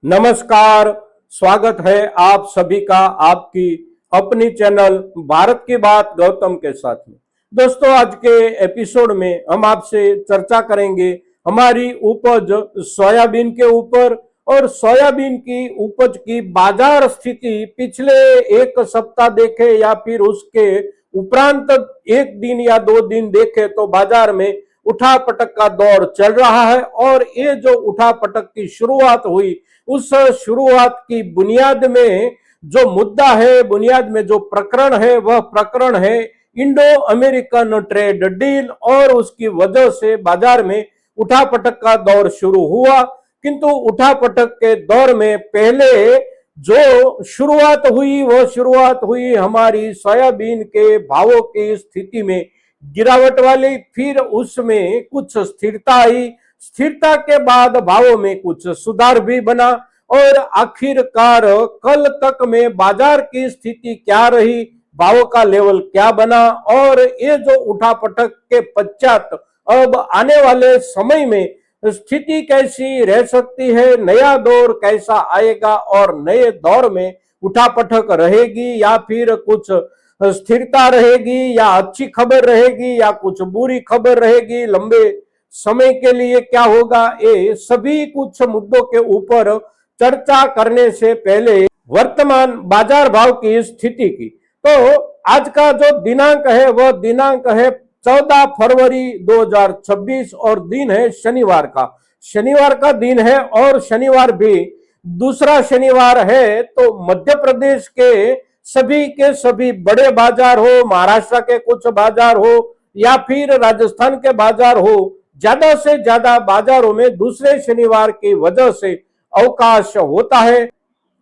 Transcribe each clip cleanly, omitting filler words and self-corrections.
नमस्कार। स्वागत है आप सभी का आपकी अपनी चैनल भारत की बात गौतम के साथ में। दोस्तों, आज के एपिसोड में हम आपसे चर्चा करेंगे हमारी उपज सोयाबीन के ऊपर और सोयाबीन की उपज की बाजार स्थिति पिछले एक सप्ताह देखे या फिर उसके उपरांत एक दिन या 2 दिन देखे तो बाजार में उठापटक का दौर चल रहा है। और ये जो उठापटक की शुरुआत हुई, उस शुरुआत की बुनियाद में जो मुद्दा है, बुनियाद में जो प्रकरण है, वह प्रकरण है इंडो अमेरिकन ट्रेड डील। और उसकी वजह से बाजार में उठापटक का दौर शुरू हुआ। किंतु उठापटक के दौर में पहले जो शुरुआत हुई, वह शुरुआत हुई हमारी सोयाबीन के भावों की स्थिति में गिरावट वाली। फिर उसमें कुछ स्थिरता आई, स्थिरता के बाद भावों में कुछ सुधार भी बना। और आखिरकार कल तक में बाजार की स्थिति क्या रही, भावों का लेवल क्या बना, और ये जो उठापटक के पश्चात अब आने वाले समय में स्थिति कैसी रह सकती है, नया दौर कैसा आएगा और नए दौर में उठापटक रहेगी या फिर कुछ स्थिरता रहेगी, या अच्छी खबर रहेगी या कुछ बुरी खबर रहेगी, लंबे समय के लिए क्या होगा, ये सभी कुछ मुद्दों के ऊपर चर्चा करने से पहले वर्तमान बाजार भाव की स्थिति की। तो आज का जो दिनांक है, वह दिनांक है 14 फरवरी 2026 और दिन है शनिवार का। शनिवार का दिन है और शनिवार भी दूसरा शनिवार है। तो मध्य प्रदेश के सभी बड़े बाजार हो, महाराष्ट्र के कुछ बाजार हो या फिर राजस्थान के बाजार हो, ज्यादा से ज्यादा बाजारों में दूसरे शनिवार की वजह से अवकाश होता है।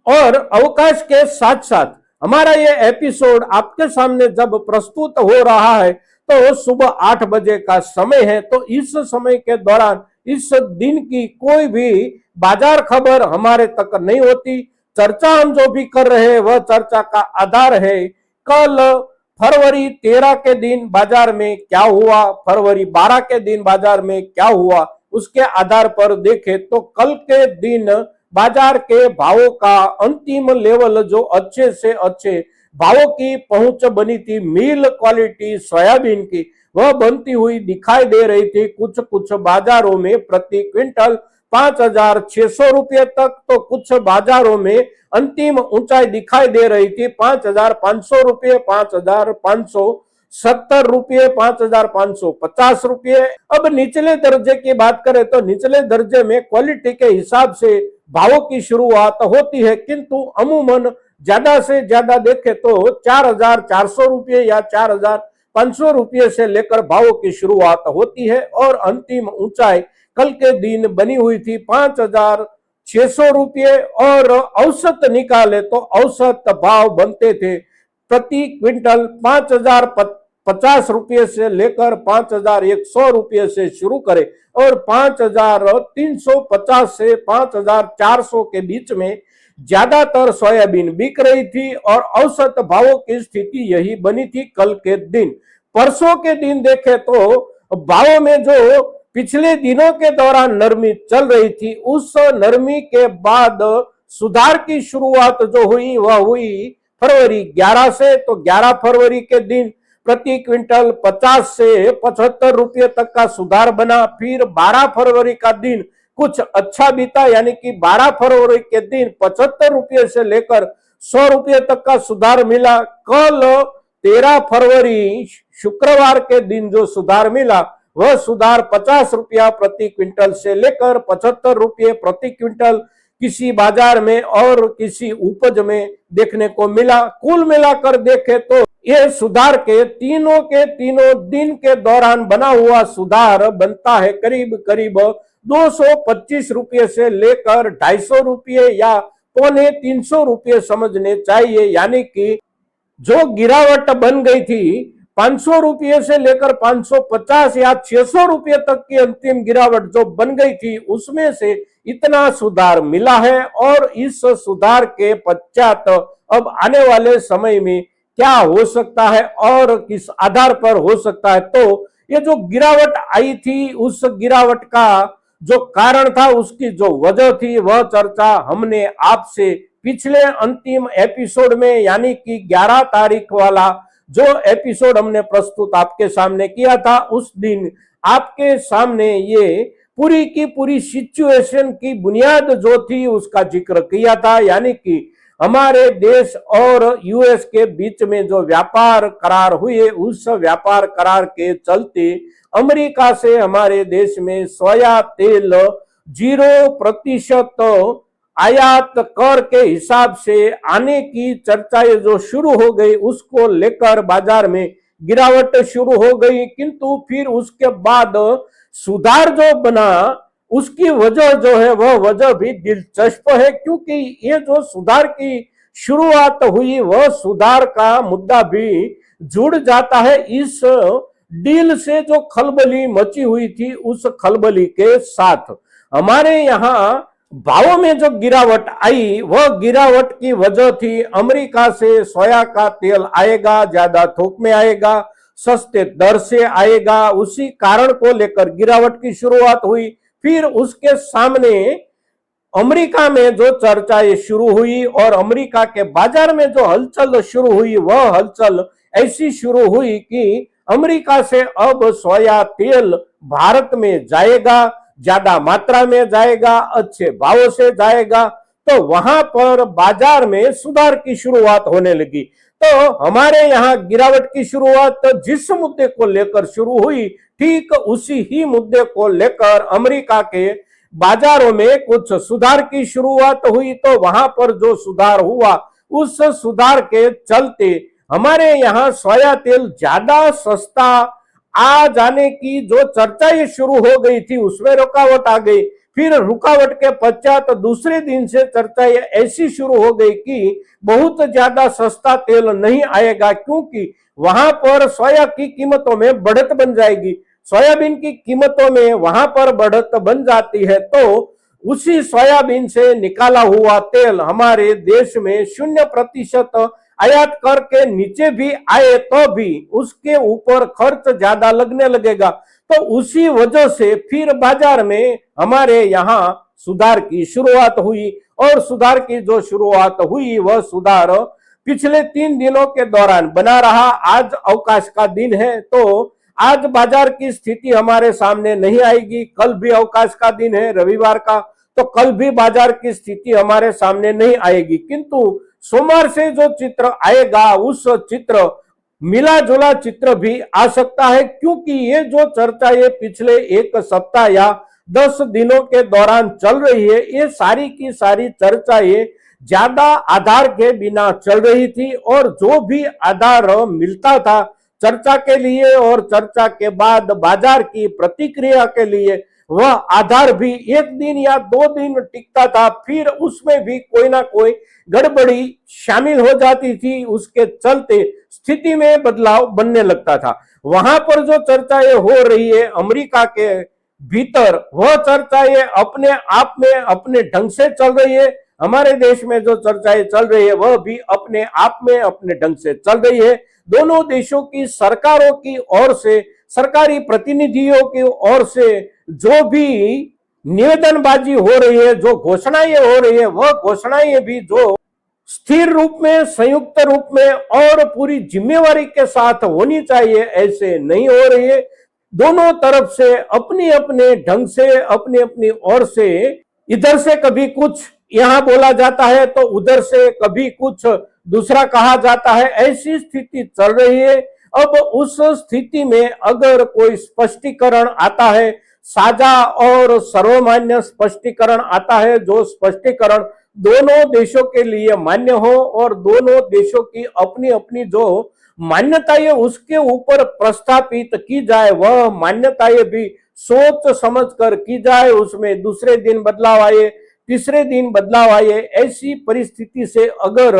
और अवकाश के साथ साथ हमारा ये एपिसोड आपके सामने जब प्रस्तुत हो रहा है तो सुबह 8 बजे का समय है। तो इस समय के दौरान इस दिन की कोई भी बाजार खबर हमारे तक नहीं होती। चर्चा हम जो भी कर रहे हैं वह चर्चा का आधार है कल फरवरी 13 के दिन बाजार में क्या हुआ, फरवरी 12 के दिन बाजार में क्या हुआ, उसके आधार पर देखें तो कल के दिन बाजार के भावों का अंतिम लेवल जो अच्छे से अच्छे भावों की पहुंच बनी थी, मिल क्वालिटी सोयाबीन की, वह बनती हुई दिखाई दे रही थी। कुछ कुछ बाजारों में प्रति क्विंटल 5,600 रुपये तक, तो कुछ बाजारों में अंतिम ऊंचाई दिखाई दे रही थी 5,500 रुपये, 5,570 रुपये, 5,550 रुपये। अब निचले दर्जे की बात करें तो निचले दर्जे में क्वालिटी के हिसाब से भावों की शुरुआत होती है, किंतु अमूमन ज्यादा से ज्यादा देखें तो 4,400 रुपये या 4,500 रुपये से लेकर भावों की शुरुआत होती है। और अंतिम ऊंचाई कल के दिन बनी हुई थी 5,600 रुपये। और औसत निकाले तो औसत भाव बनते थे प्रति क्विंटल 5,050 रुपये से लेकर 5,100 रुपये से शुरू करें और 5,350 से 5,400 के बीच में ज्यादातर सोयाबीन बिक रही थी। और औसत भावों की स्थिति यही बनी थी कल के दिन। परसों के दिन देखें तो भावों में जो पिछले दिनों के दौरान नरमी चल रही थी, उस नरमी के बाद सुधार की शुरुआत जो हुई वह हुई फरवरी 11 से। तो 11 फरवरी के दिन प्रति क्विंटल 50 से 75 रुपये तक का सुधार बना। फिर 12 फरवरी का दिन कुछ अच्छा बीता, यानी कि 12 फरवरी के दिन 75 रुपये से लेकर 100 रुपये तक का सुधार मिला। कल 13 फरवरी शुक्रवार के दिन जो सुधार मिला वह सुधार 50 रुपया प्रति क्विंटल से लेकर 75 रुपये प्रति क्विंटल किसी बाजार में और किसी उपज में देखने को मिला। कुल मिलाकर देखें तो ये सुधार के तीनों दिन के दौरान बना हुआ सुधार बनता है करीब करीब 225 रुपये से लेकर 250 रुपये या 250 रुपये समझने चाहिए। यानी कि जो गिरावट बन गई थी 500 रुपये से लेकर 550 या 600 रुपये तक की अंतिम गिरावट जो बन गई थी, उसमें से इतना सुधार मिला है। और इस सुधार के पश्चात अब आने वाले समय में क्या हो सकता है और किस आधार पर हो सकता है, तो ये जो गिरावट आई थी उस गिरावट का जो कारण था, उसकी जो वजह थी, वह चर्चा हमने आपसे पिछले अंतिम एपिसोड में यानी कि 11 तारीख वाला जो एपिसोड हमने प्रस्तुत आपके सामने किया था, उस दिन आपके सामने ये पूरी की पूरी सिचुएशन की बुनियाद जो थी उसका जिक्र किया था। यानी कि हमारे देश और यूएस के बीच में जो व्यापार करार हुए, उस व्यापार करार के चलते अमेरिका से हमारे देश में सोया तेल 0% आयात कर के हिसाब से आने की चर्चाएं जो शुरू हो गई, उसको लेकर बाजार में गिरावट शुरू हो गई। किंतु फिर उसके बाद सुधार जो बना, उसकी वजह जो है वह वजह भी दिलचस्प है, क्योंकि ये जो सुधार की शुरुआत हुई, वह सुधार का मुद्दा भी जुड़ जाता है इस डील से जो खलबली मची हुई थी, उस खलबली के साथ। हमारे यहाँ भावों में जो गिरावट आई, वह गिरावट की वजह थी अमेरिका से सोया का तेल आएगा, ज्यादा थोक में आएगा, सस्ते दर से आएगा, उसी कारण को लेकर गिरावट की शुरुआत हुई। फिर उसके सामने अमेरिका में जो चर्चाएं शुरू हुई और अमेरिका के बाजार में जो हलचल शुरू हुई, वह हलचल ऐसी शुरू हुई कि अमेरिका से अब सोया तेल भारत में जाएगा, ज्यादा मात्रा में जाएगा, अच्छे भाव से जाएगा। तो वहां पर बाजार में सुधार की शुरुआत होने लगी। तो हमारे यहाँ गिरावट की शुरुआत जिस मुद्दे को लेकर शुरू हुई, ठीक उसी ही मुद्दे को लेकर अमेरिका के बाजारों में कुछ सुधार की शुरुआत हुई। तो वहां पर जो सुधार हुआ, उस सुधार के चलते हमारे यहाँ सोया तेल ज्यादा सस्ता आ जाने की जो चर्चाएं शुरू हो गई थी, उसमें रुकावट आ गई। फिर रुकावट के पश्चात दूसरे दिन से चर्चाएं ऐसी शुरू हो गई कि बहुत ज्यादा सस्ता तेल नहीं आएगा, क्योंकि वहां पर सोया की कीमतों में बढ़त बन जाएगी। सोयाबीन की कीमतों में वहां पर बढ़त बन जाती है, तो उसी सोयाबीन से निकाला हुआ तेल हमारे देश में 0% आयात करके नीचे भी आए तो भी उसके ऊपर खर्च ज्यादा लगने लगेगा। तो उसी वजह से फिर बाजार में हमारे यहाँ सुधार की शुरुआत हुई, और सुधार की जो शुरुआत हुई, वह सुधार पिछले 3 दिनों के दौरान बना रहा। आज अवकाश का दिन है, तो आज बाजार की स्थिति हमारे सामने नहीं आएगी। कल भी अवकाश का दिन है, रविवार का, तो कल भी बाजार की स्थिति हमारे सामने नहीं आएगी। किंतु सोमवार से जो चित्र आएगा, उस चित्र मिला जुला चित्र भी आ सकता है, क्योंकि ये जो चर्चा ये पिछले 1 सप्ताह या 10 दिनों के दौरान चल रही है, ये सारी की सारी चर्चा ये ज्यादा आधार के बिना चल रही थी, और जो भी आधार मिलता था चर्चा के लिए और चर्चा के बाद बाजार की प्रतिक्रिया के लिए, वह आधार भी 1 दिन या 2 दिन टिकता था, फिर उसमें भी कोई ना कोई गड़बड़ी शामिल हो जाती थी। उसके चलते स्थिति में बदलाव बनने लगता था। वहां पर जो चर्चाएं हो रही है अमेरिका के भीतर, वह चर्चाएं अपने आप में अपने ढंग से चल रही है। हमारे देश में जो चर्चाएं चल रही है, वह भी अपने आप में अपने ढंग से चल रही है। दोनों देशों की सरकारों की ओर से, सरकारी प्रतिनिधियों की ओर से जो भी निवेदनबाजी हो रही है, जो घोषणाएं हो रही है, वह घोषणाएं भी जो स्थिर रूप में, संयुक्त रूप में और पूरी जिम्मेवारी के साथ होनी चाहिए, ऐसे नहीं हो रही है। दोनों तरफ से अपने अपने ढंग से, अपनी अपनी ओर से, इधर से कभी कुछ यहां बोला जाता है तो उधर से कभी कुछ दूसरा कहा जाता है, ऐसी स्थिति चल रही है। अब उस स्थिति में अगर कोई स्पष्टीकरण आता है, साझा और सर्वमान्य स्पष्टीकरण आता है, जो स्पष्टीकरण दोनों देशों के लिए मान्य हो और दोनों देशों की अपनी अपनी जो मान्यताएं उसके ऊपर प्रस्थापित की जाए, वह मान्यताएं भी सोच समझ कर की जाए, उसमें दूसरे दिन बदलाव आए, तीसरे दिन बदलाव आए, ऐसी परिस्थिति से अगर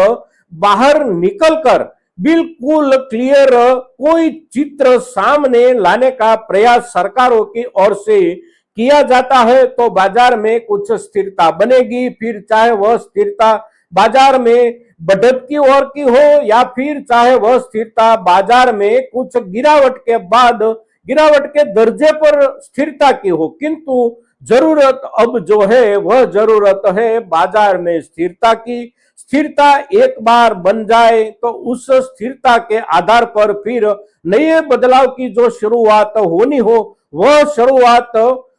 बाहर निकलकर बिल्कुल क्लियर कोई चित्र सामने लाने का प्रयास सरकारों की ओर से किया जाता है, तो बाजार में कुछ स्थिरता बनेगी। फिर चाहे वह स्थिरता बाजार में बढ़त की ओर की हो, या फिर चाहे वह स्थिरता बाजार में कुछ गिरावट के बाद गिरावट के दर्जे पर स्थिरता की हो, किंतु जरूरत अब जो है वह जरूरत है बाजार में स्थिरता की। स्थिरता एक बार बन जाए तो उस स्थिरता के आधार पर फिर नए बदलाव की जो शुरुआत होनी हो वह शुरुआत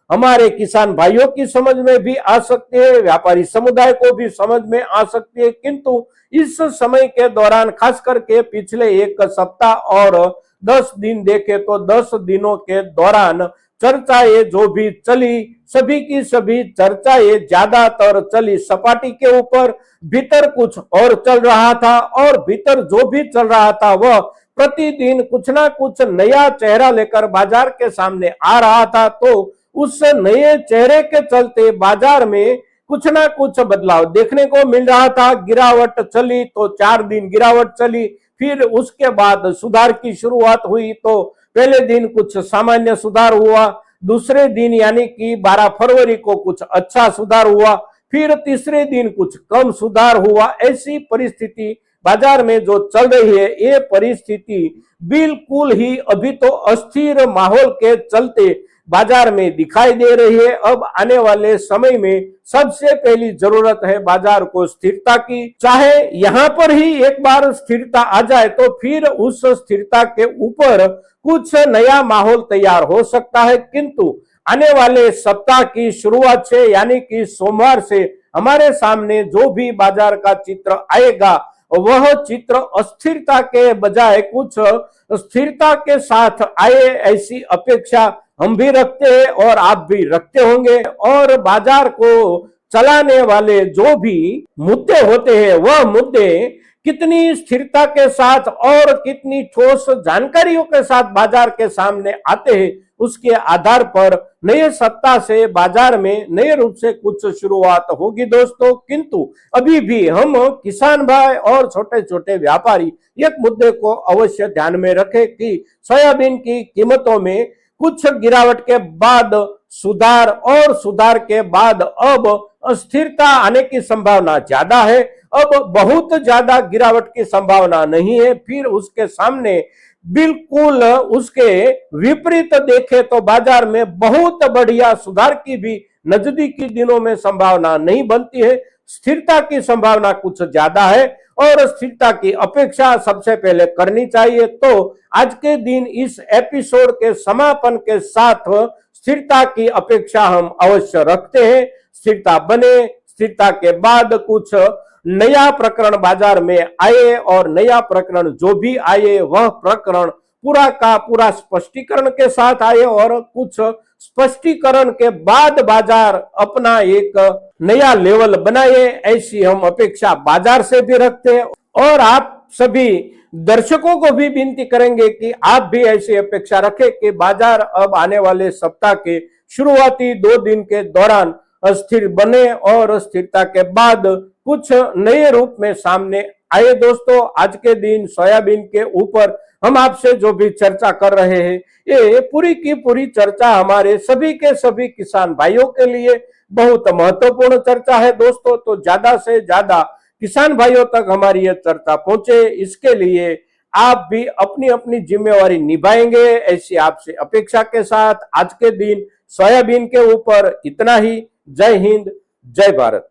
हमारे किसान भाइयों की समझ में भी आ सकती है, व्यापारी समुदाय को भी समझ में आ सकती है। किंतु इस समय के दौरान खास करके पिछले एक सप्ताह और 10 दिन देखे तो 10 दिनों के दौरान चर्चाएं जो भी चली, सभी की सभी चर्चाएं ज्यादातर चली सपाटी के ऊपर। भीतर कुछ और चल रहा था और भीतर जो भी चल रहा था वह प्रतिदिन कुछ ना कुछ नया चेहरा लेकर बाजार के सामने आ रहा था। तो उस नए चेहरे के चलते बाजार में कुछ ना कुछ बदलाव देखने को मिल रहा था। गिरावट चली तो 4 दिन गिरावट चली, फिर उसके बाद सुधार की शुरुआत हुई। तो पहले दिन कुछ सामान्य सुधार हुआ, दूसरे दिन यानी कि 12 फरवरी को कुछ अच्छा सुधार हुआ, फिर तीसरे दिन कुछ कम सुधार हुआ। ऐसी परिस्थिति बाजार में जो चल रही है, ये परिस्थिति बिल्कुल ही अभी तो अस्थिर माहौल के चलते बाजार में दिखाई दे रही है। अब आने वाले समय में सबसे पहली जरूरत है बाजार को स्थिरता की। चाहे यहां पर ही एक बार स्थिरता आ जाए तो फिर उस स्थिरता के ऊपर कुछ नया माहौल तैयार हो सकता है। किंतु आने वाले सप्ताह की शुरुआत से यानी कि सोमवार से हमारे सामने जो भी बाजार का चित्र आएगा वह चित्र अस्थिरता के बजाय कुछ स्थिरता के साथ आए, ऐसी अपेक्षा हम भी रखते हैं और आप भी रखते होंगे। और बाजार को चलाने वाले जो भी मुद्दे होते हैं वह मुद्दे कितनी स्थिरता के साथ और कितनी ठोस जानकारियों के साथ बाजार के सामने आते हैं, उसके आधार पर नए सप्ताह से बाजार में नए रूप से कुछ शुरुआत होगी दोस्तों। किंतु अभी भी हम किसान भाई और छोटे छोटे व्यापारी एक मुद्दे को अवश्य ध्यान में रखें कि सोयाबीन की कीमतों में कुछ गिरावट के बाद सुधार और सुधार के बाद अब अस्थिरता आने की संभावना ज्यादा है। अब बहुत ज्यादा गिरावट की संभावना नहीं है। फिर उसके सामने बिल्कुल उसके विपरीत देखे तो बाजार में बहुत बढ़िया सुधार की भी नजदीकी दिनों में संभावना नहीं बनती है। स्थिरता की संभावना कुछ ज्यादा है और स्थिरता की अपेक्षा सबसे पहले करनी चाहिए। तो आज के दिन इस एपिसोड के समापन के साथ स्थिरता की अपेक्षा हम अवश्य रखते हैं। स्थिरता बने, स्थिरता के बाद कुछ नया प्रकरण बाजार में आए और नया प्रकरण जो भी आए वह प्रकरण पूरा का पूरा स्पष्टीकरण के साथ आए और कुछ स्पष्टीकरण के बाद बाजार अपना एक नया लेवल बनाए, ऐसी हम अपेक्षा बाजार से भी रखते हैं। और आप सभी दर्शकों को भी विनती करेंगे कि आप भी ऐसी अपेक्षा रखें कि बाजार अब आने वाले सप्ताह के शुरुआती 2 दिन के दौरान अस्थिर बने और स्थिरता के बाद कुछ नए रूप में सामने आए। दोस्तों, आज के दिन सोयाबीन के ऊपर हम आपसे जो भी चर्चा कर रहे हैं, ये पूरी की पूरी चर्चा हमारे सभी के सभी किसान भाइयों के लिए बहुत महत्वपूर्ण चर्चा है दोस्तों। तो ज्यादा से ज्यादा किसान भाइयों तक हमारी ये चर्चा पहुंचे, इसके लिए आप भी अपनी अपनी जिम्मेवारी निभाएंगे, ऐसी आपसे अपेक्षा के साथ आज के दिन सोयाबीन के ऊपर इतना ही। जय हिंद, जय भारत।